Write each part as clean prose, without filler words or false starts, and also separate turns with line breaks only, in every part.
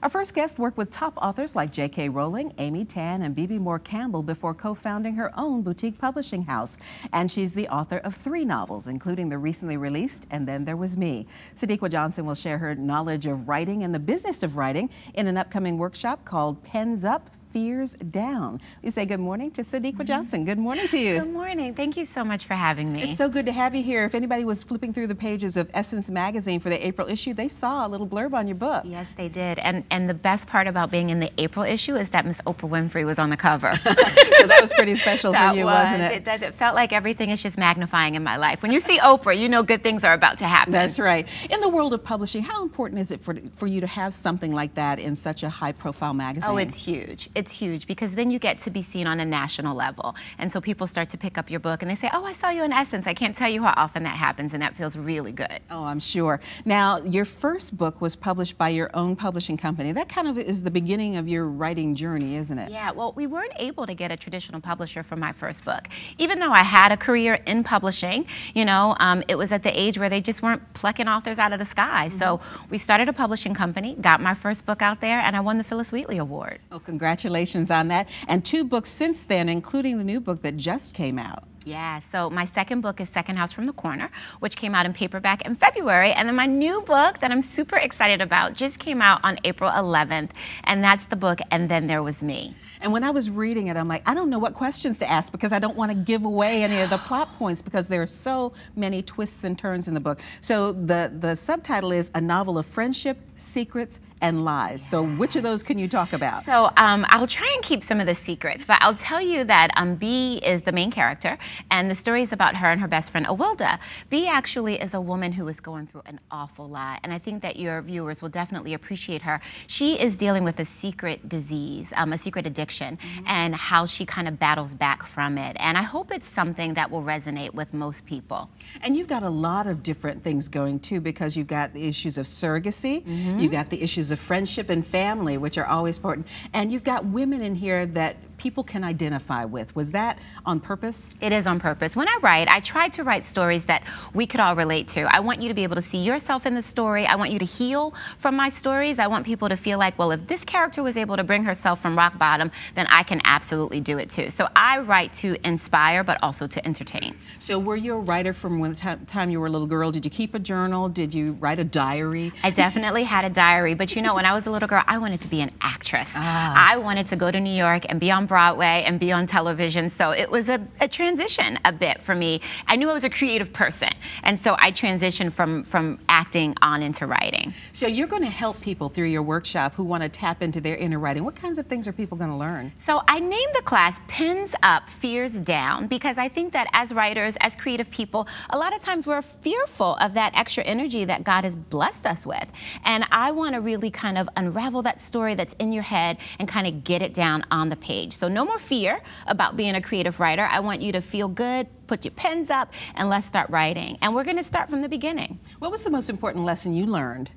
Our first guest worked with top authors like J.K. Rowling, Amy Tan, and B.B. Moore Campbell before co-founding her own boutique publishing house. And she's the author of 3 novels, including the recently released And Then There Was Me. Sadeqa Johnson will share her knowledge of writing and the business of writing in an upcoming workshop called Pens Up, Fears Down. We say good morning to Sadeqa Johnson. Good morning to you.
Good morning. Thank you so much for having me.
It's so good to have you here. If anybody was flipping through the pages of Essence magazine for the April issue, they saw a little blurb on your book.
Yes, they did. And the best part about being in the April issue is that Miss Oprah Winfrey was on the cover.
So that was pretty special for you, wasn't it?
It does. It felt like everything is just magnifying in my life. When you see Oprah, you know good things are about to happen.
That's right. In the world of publishing, how important is it for you to have something like that in such a high-profile magazine?
Oh, it's huge. It's huge because then you get to be seen on a national level. And so people start to pick up your book and they say, oh, I saw you in Essence. I can't tell you how often that happens, and that feels really good.
Oh, I'm sure. Now, your first book was published by your own publishing company. That kind of is the beginning of your writing journey, isn't it?
Yeah, well, we weren't able to get a traditional publisher for my first book. Even though I had a career in publishing, you know, it was at the age where they just weren't plucking authors out of the sky. So we started a publishing company, got my first book out there, and I won the Phyllis Wheatley Award.
Oh, congratulations on that. And 2 books since then, including the new book that just came out.
Yeah, so my second book is Second House from the Corner, which came out in paperback in February. And then my new book that I'm super excited about just came out on April 11th. And that's the book, And Then There Was Me.
And when I was reading it, I'm like, I don't know what questions to ask because I don't want to give away any of the plot points because there are so many twists and turns in the book. So the subtitle is A Novel of Friendship, Secrets, and Lies. Yes. So which of those can you talk about?
So I'll try and keep some of the secrets, but I'll tell you that Bee is the main character, and the story is about her and her best friend, Awilda. Bee actually is a woman who is going through an awful lot, and I think that your viewers will definitely appreciate her. She is dealing with a secret disease, a secret addiction, and how she kind of battles back from it. And I hope it's something that will resonate with most people.
And you've got a lot of different things going too, because you've got the issues of surrogacy, you've got the issues of friendship and family, which are always important, and you've got women in here that people can identify with. Was that on purpose?
It is on purpose. When I write, I try to write stories that we could all relate to. I want you to be able to see yourself in the story. I want you to heal from my stories. I want people to feel like, well, if this character was able to bring herself from rock bottom, then I can absolutely do it too. So I write to inspire, but also to entertain.
So were you a writer from when the time you were a little girl? Did you keep a journal? Did you write a diary?
I definitely had a diary, but you know, when I was a little girl, I wanted to be an actress. I wanted to go to New York and be on Broadway and be on television, so it was a transition a bit for me. I knew I was a creative person, and so I transitioned from acting on into writing.
So you're going to help people through your workshop who want to tap into their inner writing. What kinds of things are people going to learn?
So I named the class Pens Up, Fears Down, because I think that as writers, as creative people, a lot of times we're fearful of that extra energy that God has blessed us with. And I want to really kind of unravel that story that's in your head and kind of get it down on the page. So no more fear about being a creative writer. I want you to feel good, put your pens up, and let's start writing. And we're going to start from the beginning.
What was the most important lesson you learned?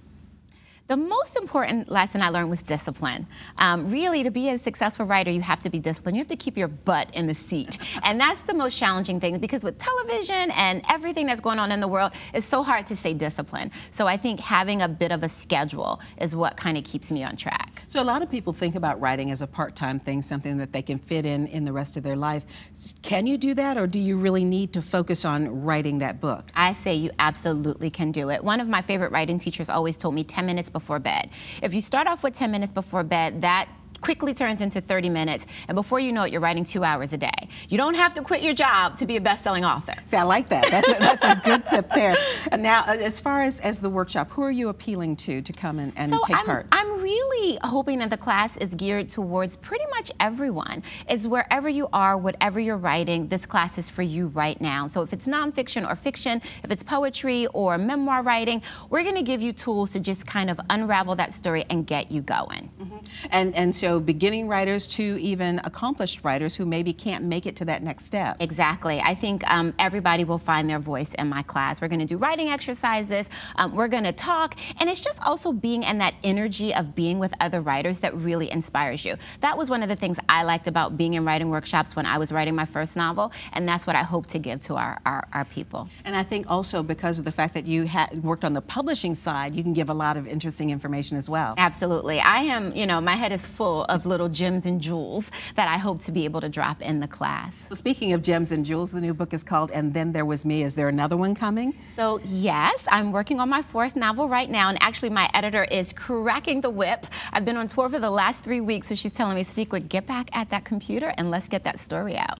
The most important lesson I learned was discipline. Really, to be a successful writer, you have to be disciplined. You have to keep your butt in the seat. And that's the most challenging thing, because with television and everything that's going on in the world, it's so hard to stay disciplined. So I think having a bit of a schedule is what kind of keeps me on track.
So a lot of people think about writing as a part-time thing, something that they can fit in the rest of their life. Can you do that, or do you really need to focus on writing that book?
I say you absolutely can do it. One of my favorite writing teachers always told me 10 minutes before bed. If you start off with 10 minutes before bed, that quickly turns into 30 minutes, and before you know it, you're writing 2 hours a day. You don't have to quit your job to be a best-selling author.
See, I like that. That's a good tip there. And now, as far as the workshop, who are you appealing to come and take part?
I'm really hoping that the class is geared towards pretty much everyone. It's wherever you are, whatever you're writing, this class is for you right now. So if it's nonfiction or fiction, if it's poetry or memoir writing, we're going to give you tools to just kind of unravel that story and get you going.
And so beginning writers to even accomplished writers who maybe can't make it to that next step.
Exactly. I think everybody will find their voice in my class. We're going to do writing exercises, we're going to talk, and it's just also being in that energy of being with other writers that really inspires you. That was one of the things I liked about being in writing workshops when I was writing my first novel, and that's what I hope to give to our people.
And I think also because of the fact that you had worked on the publishing side, you can give a lot of interesting information as well.
Absolutely. I am, you know, my head is full of little gems and jewels that I hope to be able to drop in the class.
So speaking of gems and jewels, the new book is called And Then There Was Me. Is there another one coming?
So yes, I'm working on my 4th novel right now, and actually my editor is cracking the whip. I've been on tour for the last 3 weeks, so she's telling me, Sadeqa, get back at that computer and let's get that story out.